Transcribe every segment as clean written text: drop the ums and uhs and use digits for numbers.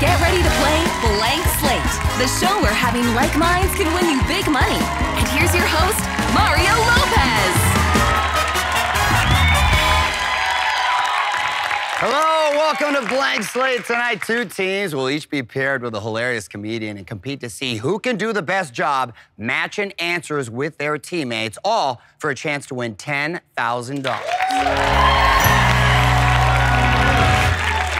Get ready to play Blank Slate, the show where having like minds can win you big money. And here's your host, Mario Lopez. Hello, welcome to Blank Slate. Tonight, two teams will each be paired with a hilarious comedian and compete to see who can do the best job matching answers with their teammates, all for a chance to win $10,000.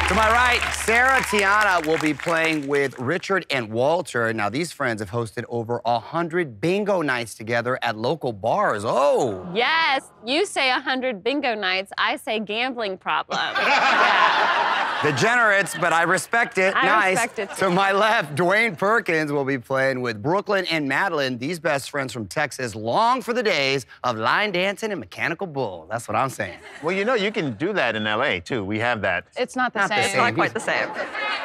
To my right, Sarah Tiana will be playing with Richard and Walter. Now, these friends have hosted over 100 bingo nights together at local bars. Oh. Yes, you say 100 bingo nights, I say gambling problem. Yeah. Degenerates, but I respect it. I respect it, too. To my left, Dwayne Perkins will be playing with Brooklyn and Madeline. These best friends from Texas long for the days of line dancing and mechanical bull. That's what I'm saying. Well, you know, you can do that in L.A., too. We have that. It's not the same. It's not quite the same.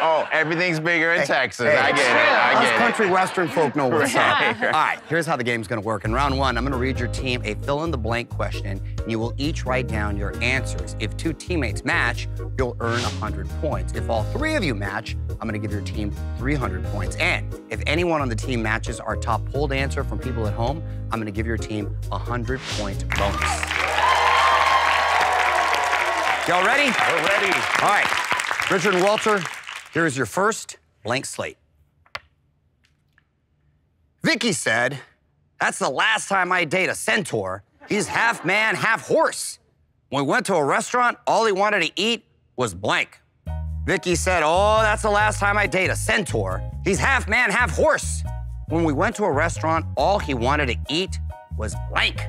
Oh, everything's bigger in Texas. Hey, I get it. I Us get country western folk know what's up. Right. All right, here's how the game's gonna work. In round one, I'm gonna read your team a fill-in-the-blank question, and you will each write down your answers. If two teammates match, you'll earn 100 points. If all three of you match, I'm gonna give your team 300 points. And if anyone on the team matches our top polled answer from people at home, I'm gonna give your team a 100-point bonus. Y'all ready? We're ready. All right, Richard and Walter, here's your first blank slate. Vicky said, "That's the last time I date a centaur. He's half man, half horse. When we went to a restaurant, all he wanted to eat was blank." Vicky said, "Oh, that's the last time I date a centaur. He's half man, half horse. When we went to a restaurant, all he wanted to eat was blank."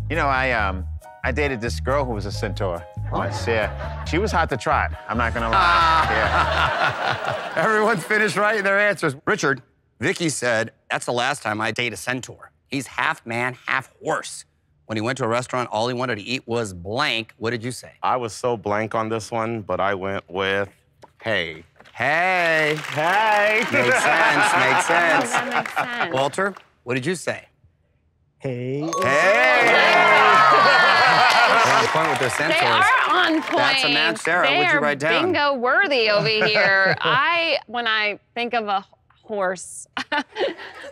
You know, I dated this girl who was a centaur once, yeah. She was hot to trot, I'm not gonna lie. Yeah. Everyone's finished writing their answers. Richard, Vicky said, "That's the last time I date a centaur. He's half man, half horse. When he went to a restaurant, all he wanted to eat was blank." What did you say? I was so blank on this one, but I went with hey. Hey. Hey. Makes sense, makes sense. That makes sense. Walter, what did you say? Hey. Hey! They're on point with their centaurs. They are on point. That's a match, Sarah. They What'd you are write down? bingo worthy over here. When I think of a horse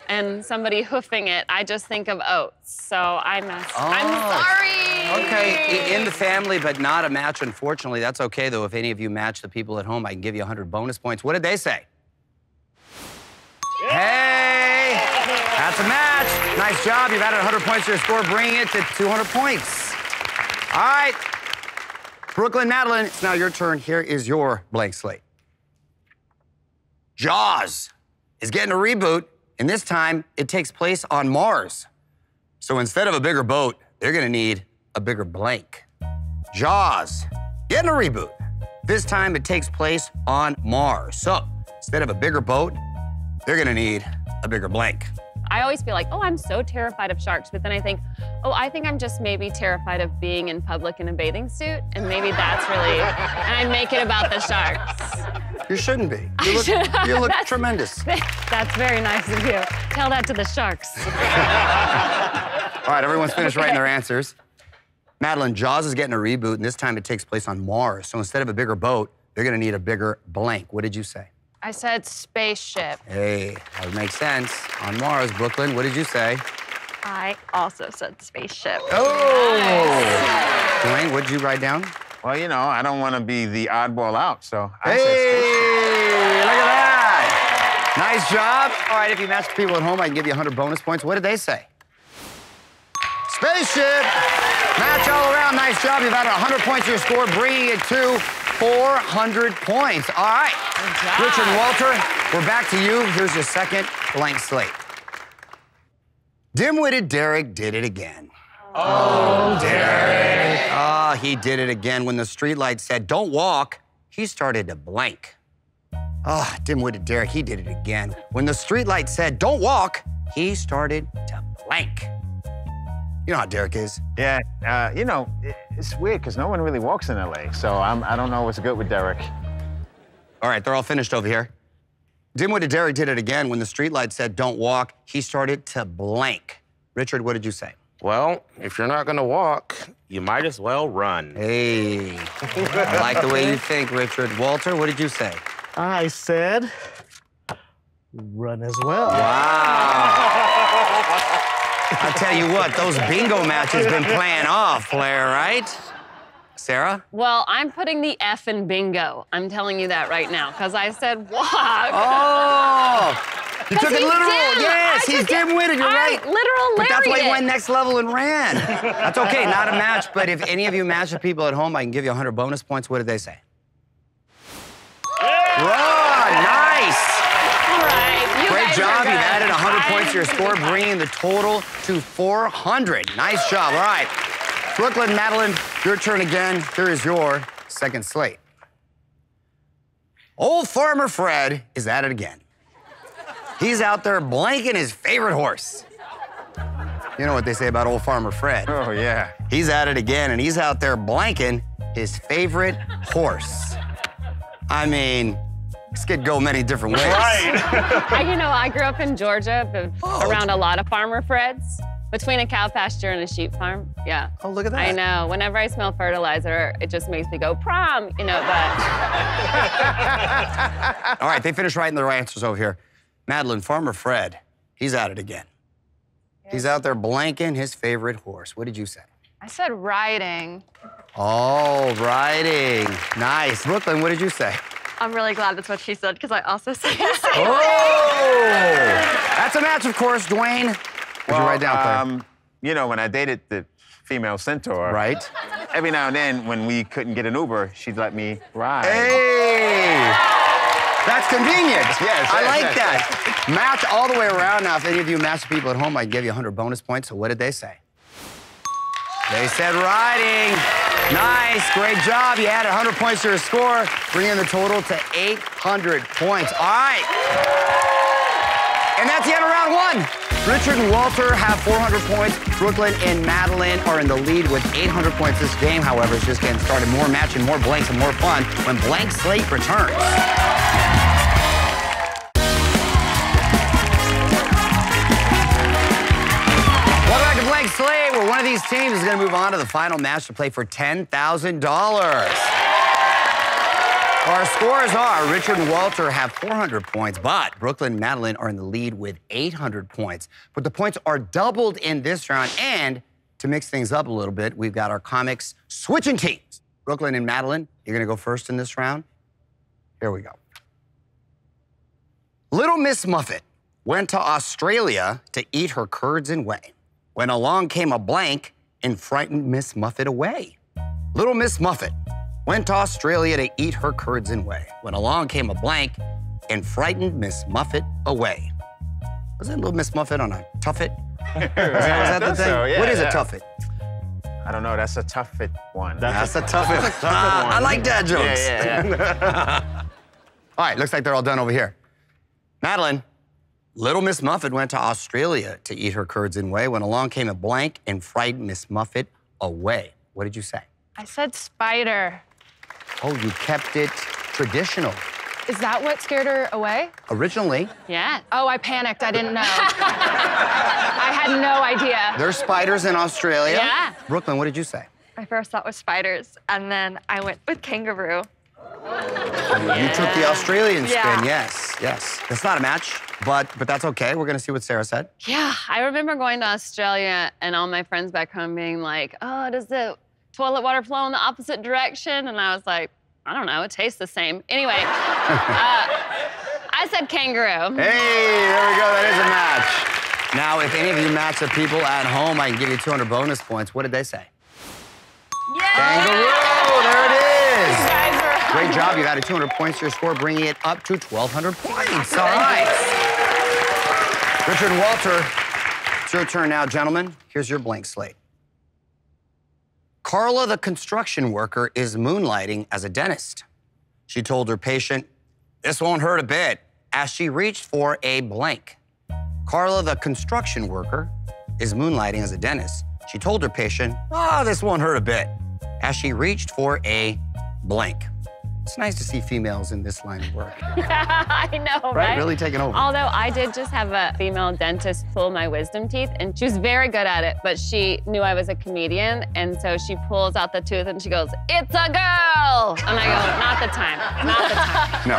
and somebody hoofing it, I just think of oats. So I messed. I'm sorry. Okay, in the family, but not a match, unfortunately. That's okay, though. If any of you match the people at home, I can give you 100 bonus points. What did they say? Hey! That's a match. Nice job. You've added 100 points to your score, bringing it to 200 points. All right. Brooklyn, Madeline, it's now your turn. Here is your blank slate. Jaws is getting a reboot, and this time it takes place on Mars. So instead of a bigger boat, they're gonna need a bigger blank. Jaws, getting a reboot. This time it takes place on Mars. So instead of a bigger boat, they're gonna need a bigger blank. I always feel like, oh, I'm so terrified of sharks, but then I think, oh, I think I'm just maybe terrified of being in public in a bathing suit, and maybe that's really, and I make it about the sharks. You shouldn't be. You look tremendous. That's very nice of you. Tell that to the sharks. All right, everyone's finished writing their answers. Madeline, Jaws is getting a reboot, and this time it takes place on Mars. So instead of a bigger boat, they're gonna need a bigger blank. What did you say? I said spaceship. Hey, that would make sense. On Mars, Brooklyn, what did you say? I also said spaceship. Oh! Dwayne, what did you write down? Well, you know, I don't want to be the oddball out, so I Hey, said spaceship. look at that. Nice job. All right, if you match the people at home, I can give you 100 bonus points. What did they say? Spaceship. Match all around. Nice job. You've added 100 points to your score, bringing it to 400 points. All right. Good job. Richard and Walter, we're back to you. Here's your second blank slate. Dim-witted Derek did it again. Oh, Derek. Ah, he did it again. When the streetlight said, "Don't walk," he started to blank. Ah, dim-witted Derek, he did it again. When the streetlight said, "Don't walk," he started to blank. You know how Derek is. Yeah, you know, it's weird because no one really walks in LA, so I don't know what's good with Derek. All right, they're all finished over here. Dim-witted Derek did it again. When the streetlight said, "Don't walk," he started to blank. Richard, what did you say? Well, if you're not gonna walk, you might as well run. Hey, I like the way you think, Richard. Walter, what did you say? I said run as well. Wow. I tell you what, those bingo matches been playing off, Blair, right? Sarah? Well, I'm putting the F in bingo. I'm telling you that right now, because I said walk. Oh! You took it literal. Dim. Yes, he's dim-witted, you're right. Literal But that's why he lariat. went next level and ran. That's okay, not a match, but if any of you match the people at home, I can give you 100 bonus points. What did they say? Run, nice. All right. Great guys job. are You've good. added 100 points to your I'm score, gonna bringing the total to 400. Nice job. All right. Brooklyn, Madeline, your turn again. Here is your second slate. Old Farmer Fred is at it again. He's out there blanking his favorite horse. You know what they say about Old Farmer Fred. Oh, yeah. He's at it again, and he's out there blanking his favorite horse. I mean, this could go many different ways. I grew up in Georgia, around a lot of farmer Freds, between a cow pasture and a sheep farm. Yeah. Oh, look at that. I know. Whenever I smell fertilizer, it just makes me go prom, but. All right, they finished writing their answers over here. Madeline, Farmer Fred, he's at it again. He's out there blanking his favorite horse. What did you say? I said riding. Oh, riding. Nice. Brooklyn, what did you say? I'm really glad that's what she said because I also said the same thing. Oh! That's a match, of course. Dwayne, did you write down there? When I dated the female centaur, Right. every now and then when we couldn't get an Uber, she'd let me ride. Hey! That's convenient. Yes, I yes, like yes, that. Match all the way around. Now, if any of you match people at home, I'd give you 100 bonus points. So what did they say? They said riding. Nice, great job. You added 100 points to your score, bringing the total to 800 points. All right. And that's the end of round one. Richard and Walter have 400 points. Brooklyn and Madeline are in the lead with 800 points. This game, however, is just getting started. More matching, more blanks, and more fun when Blank Slate returns. Welcome back to Blank Slate, where one of these teams is going to move on to the final match to play for $10,000. Our scores are Richard and Walter have 400 points, but Brooklyn and Madeline are in the lead with 800 points. But the points are doubled in this round, and to mix things up a little bit, we've got our comics switching teams. Brooklyn and Madeline, you're going to go first in this round. Here we go. Little Miss Muffet went to Australia to eat her curds and whey, when along came a blank and frightened Miss Muffet away. Little Miss Muffet went to Australia to eat her curds and whey, when along came a blank and frightened Miss Muffet away. Wasn't Little Miss Muffet on a tuffet? Was that the thing? So, yeah, What is a yeah. tuffet? I don't know, that's a tough fit one. That's a tuffet. I like dad jokes. Yeah. All right, looks like they're all done over here. Madeline, Little Miss Muffet went to Australia to eat her curds and whey, when along came a blank and frightened Miss Muffet away. What did you say? I said spider. Oh, you kept it traditional. Is that what scared her away? Originally, Yeah. Oh, I panicked. I didn't know. I had no idea. there's spiders in Australia. Yeah. Brooklyn, what did you say? My first thought was spiders, and then I went with kangaroo. You took the Australian spin, Yeah. yes. That's not a match, but that's okay. We're gonna see what Sarah said. Yeah, I remember going to Australia and all my friends back home being like, oh, does the toilet water flow in the opposite direction? And I was like, I don't know, it tastes the same. Anyway, I said kangaroo. Hey, there we go, that is a match. Now, if any of you match the people at home, I can give you 200 bonus points. What did they say? Kangaroo, there it is. Great job, you added 200 points to your score, bringing it up to 1,200 points. All right. Richard and Walter, it's your turn now, gentlemen. Here's your blank slate. Carla, the construction worker, is moonlighting as a dentist. She told her patient, "This won't hurt a bit," as she reached for a blank. Carla, the construction worker, is moonlighting as a dentist. She told her patient, "Oh, this won't hurt a bit," as she reached for a blank. It's nice to see females in this line of work. I know, Right? right? Really taking over. Although I did just have a female dentist pull my wisdom teeth, and she was very good at it, but she knew I was a comedian, and so she pulls out the tooth and she goes, "It's a girl!" And I go, not the time, not the time. No.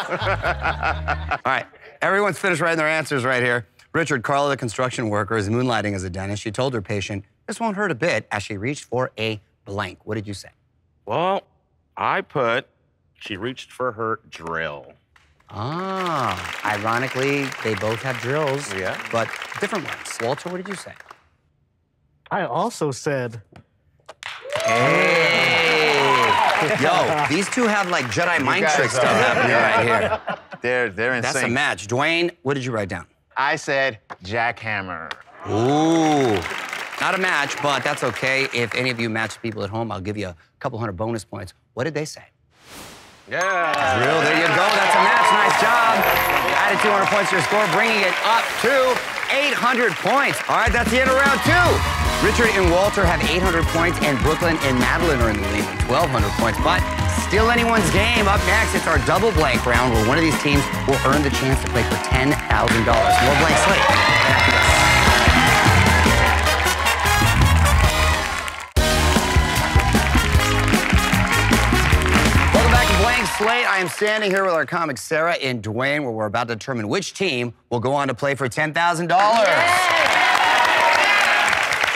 All right, everyone's finished writing their answers right here. Richard, Carla, the construction worker, is moonlighting as a dentist. She told her patient, this won't hurt a bit, as she reached for a blank. What did you say? Well, I put, she reached for her drill. Ah, ironically, they both have drills, Yeah. but different ones. Walter, what did you say? I also said, Hey! Yo, these two have like Jedi mind guys trick stuff are- happening right here. They're in That's a sync. match. Dwayne, what did you write down? I said jackhammer. Ooh. Not a match, but that's okay. If any of you match the people at home, I'll give you a couple hundred bonus points. What did they say? Yeah. Drill, there you go. That's a match. Nice job. Added 200 points to your score, bringing it up to 800 points. All right, that's the end of round 2. Richard and Walter have 800 points, and Brooklyn and Madeline are in the lead with 1,200 points. But still anyone's game. Up next, it's our double blank round, where one of these teams will earn the chance to play for $10,000. More blank slate. After this. Welcome back to Blank Slate. I am standing here with our comics Sarah and Dwayne, where we're about to determine which team will go on to play for $10,000.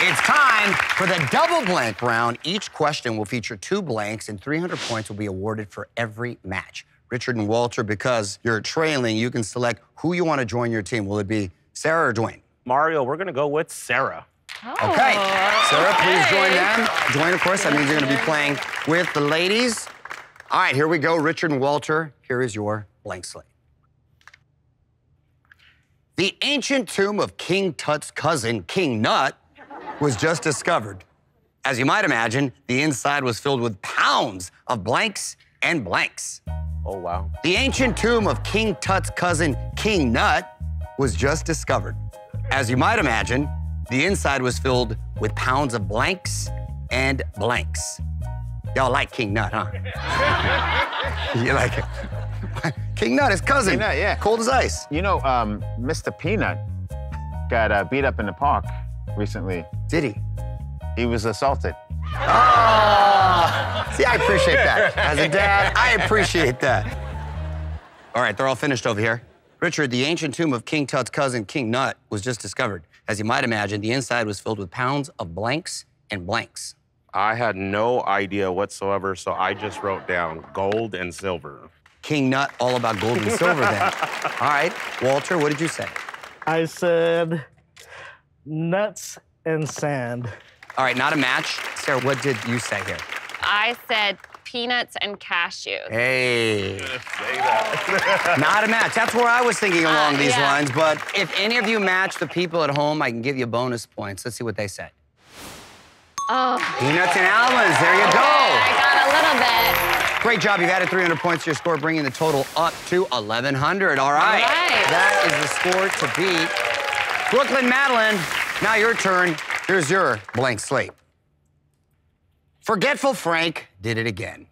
It's time for the double blank round. Each question will feature 2 blanks, and 300 points will be awarded for every match. Richard and Walter, because you're trailing, you can select who you want to join your team. Will it be Sarah or Dwayne? Mario, we're going to go with Sarah. Okay. Sarah, please join them. Dwayne, of course, that means you're going to be playing with the ladies. All right, here we go. Richard and Walter, here is your blank slate. The ancient tomb of King Tut's cousin, King Nut, was just discovered. As you might imagine, the inside was filled with pounds of blanks and blanks. Oh, wow. The ancient tomb of King Tut's cousin, King Nut, was just discovered. As you might imagine, the inside was filled with pounds of blanks and blanks. Y'all like King Nut, huh? You like it? King Nut, his cousin. King Nut, yeah. Cold as ice. You know, Mr. Peanut got beat up in the park recently. Did he? He was assaulted. Oh! See, I appreciate that. As a dad, I appreciate that. All right, they're all finished over here. Richard, the ancient tomb of King Tut's cousin, King Nut, was just discovered. As you might imagine, the inside was filled with pounds of blanks and blanks. I had no idea whatsoever, so I just wrote down gold and silver. King Nut, all about gold and silver then. All right, Walter, what did you say? I said nuts and sand. All right, not a match. Sarah, what did you say here? I said peanuts and cashews. Hey. Not a match. That's where I was thinking along these yeah. lines, but if any of you match the people at home, I can give you bonus points. Let's see what they said. Oh. Peanuts and almonds, there you go. I got a little bit. Great job, you've added 300 points to your score, bringing the total up to 1,100. All right. All right. That is the score to beat. Brooklyn, Madeline, now your turn. Here's your blank slate. Forgetful Frank did it again.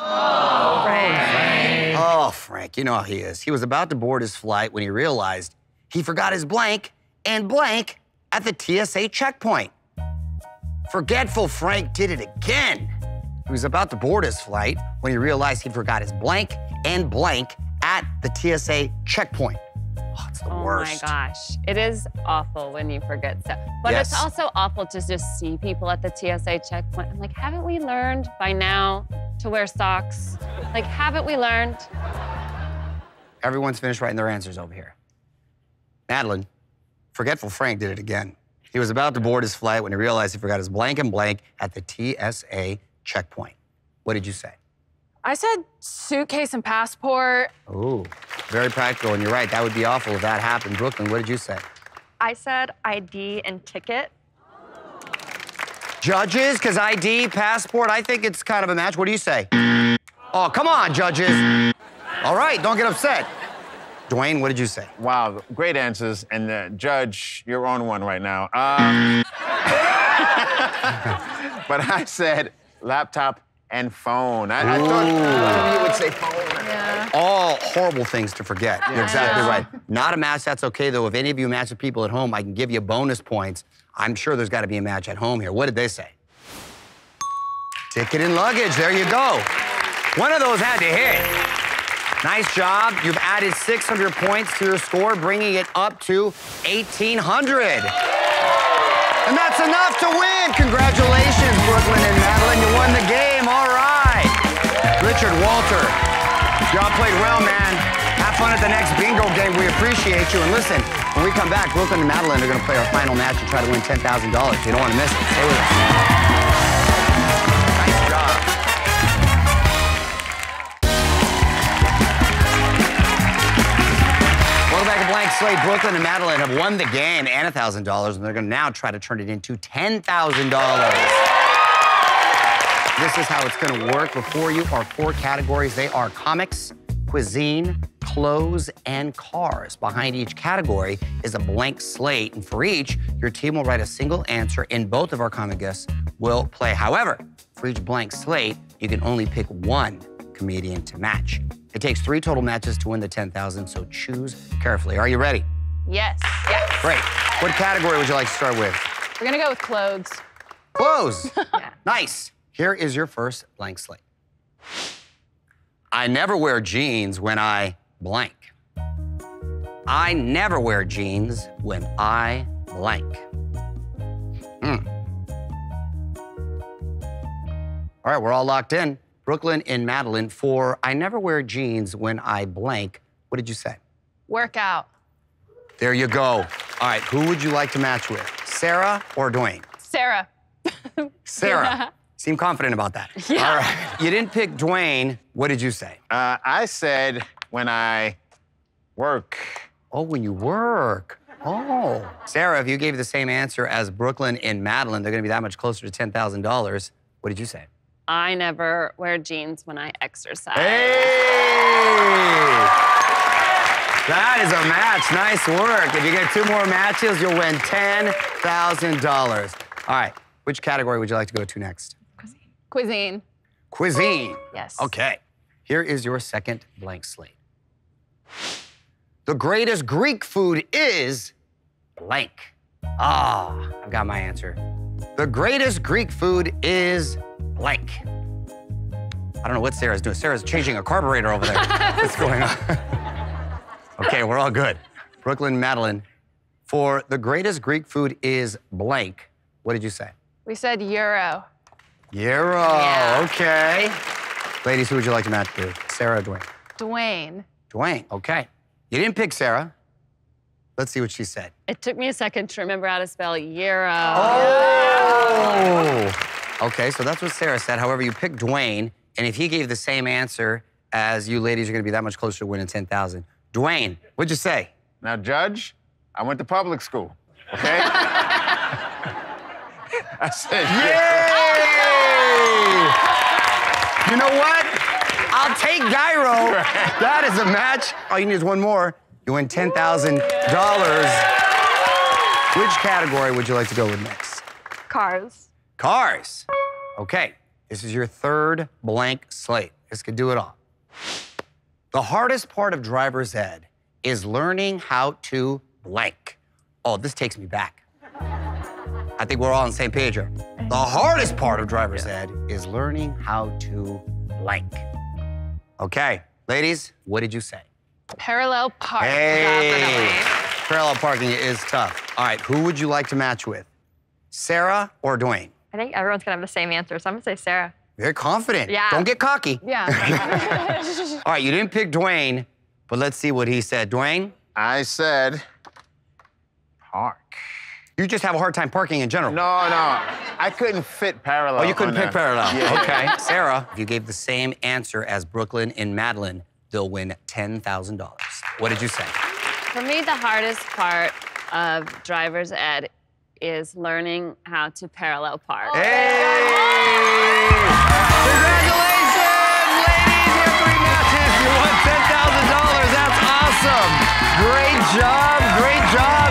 Oh, Frank. Oh, Frank, you know how he is. He was about to board his flight when he realized he forgot his blank and blank at the TSA checkpoint. Forgetful Frank did it again. He was about to board his flight when he realized he forgot his blank and blank at the TSA checkpoint. Oh, it's the worst. Oh my gosh. It is awful when you forget stuff. But Yes. it's also awful to just see people at the TSA checkpoint. I'm like, haven't we learned by now to wear socks? Like, haven't we learned? Everyone's finished writing their answers over here. Madeline, Forgetful Frank did it again. He was about to board his flight when he realized he forgot his blank and blank at the TSA checkpoint. What did you say? I said suitcase and passport. Oh, very practical, and you're right. That would be awful if that happened. Brooklyn, what did you say? I said ID and ticket. Judges, because ID, passport, I think it's kind of a match. What do you say? Oh, come on, judges. All right, don't get upset. Dwayne, what did you say? Wow, great answers. And Judge, you're on one right now. But I said laptop and phone. I thought you would say phone. Yeah. All horrible things to forget. You're exactly right. Not a match, that's okay, though. If any of you match with people at home, I can give you bonus points. I'm sure there's got to be a match at home here. What did they say? Ticket and luggage, there you go. One of those had to hit. Nice job. You've added 600 points to your score, bringing it up to 1,800. And that's enough to win. Congratulations, Brooklyn and Madeline. You won the game. All right. Richard, Walter, y'all played well, man. Have fun at the next bingo game. We appreciate you. And listen, when we come back, Brooklyn and Madeline are going to play our final match and try to win $10,000. You don't want to miss it. Stay with us. Nice job. Welcome back to Blank Slate. Brooklyn and Madeline have won the game and $1,000, and they're going to now try to turn it into $10,000. This is how it's going to work. Before you are 4 categories. They are comics, cuisine, clothes, and cars. Behind each category is a blank slate, and for each, your team will write a single answer, and both of our comic guests will play. However, for each blank slate, you can only pick one comedian to match. It takes 3 total matches to win the $10,000, so choose carefully. Are you ready? Yes. Great. What category would you like to start with? We're gonna go with clothes. Clothes. Yeah. Nice. Here is your first blank slate. I never wear jeans when I blank. I never wear jeans when I blank. All right, we're all locked in. Brooklyn and Madeline, for I never wear jeans when I blank, what did you say? Workout. There you go. All right, who would you like to match with? Sarah or Dwayne? Sarah. Sarah. Seem confident about that. Yeah. All right. You didn't pick Dwayne. What did you say? I said when I work. Oh, when you work. Oh. Sarah, if you gave the same answer as Brooklyn and Madeline, they're going to be that much closer to $10,000. What did you say? I never wear jeans when I exercise. Hey! That is a match. Nice work. If you get 2 more matches, you'll win $10,000. All right. Which category would you like to go to next? Cuisine. Cuisine. Yes. Okay. Here is your second blank slate. The greatest Greek food is blank. Ah, I've got my answer. The greatest Greek food is blank. I don't know what Sarah's doing. Sarah's changing a carburetor over there. What's going on? Okay, we're all good. Brooklyn, Madeline, for the greatest Greek food is blank, what did you say? We said Euro. Euro, Yeah. okay. Ladies, who would you like to match with? Sarah or Dwayne? Dwayne. Dwayne, okay. You didn't pick Sarah. Let's see what she said. It took me a second to remember how to spell Euro. Oh! Okay, so that's what Sarah said. However, you picked Dwayne, and if he gave the same answer as you ladies, you're gonna be that much closer to winning $10,000. Dwayne, what'd you say? Now, Judge, I went to public school, okay? I said, Yay! You know what? I'll take gyro. That is a match. All you need is one more. You win $10,000. Which category would you like to go with next? Cars. Cars. Okay, this is your third blank slate. This could do it all. The hardest part of driver's ed is learning how to blank. Oh, this takes me back. I think we're all on the same page here. The hardest part of driver's ed is learning how to blank. Okay, ladies, what did you say? Parallel park. Hey, Definitely. parallel parking is tough. All right, who would you like to match with? Sarah or Dwayne? I think everyone's gonna have the same answer, so I'm gonna say Sarah. Very confident. Yeah. Don't get cocky. Yeah. All right, you didn't pick Dwayne, but let's see what he said. Dwayne? I said park. You just have a hard time parking in general. No, I couldn't fit parallel. Oh, you couldn't on pick that. parallel. Yeah. Okay. Sarah, if you gave the same answer as Brooklyn and Madeline, they'll win $10,000. What did you say? For me, the hardest part of driver's ed is learning how to parallel park. Hey! Congratulations, ladies! You have 3 matches. You won $10,000. That's awesome. Great job. Great job.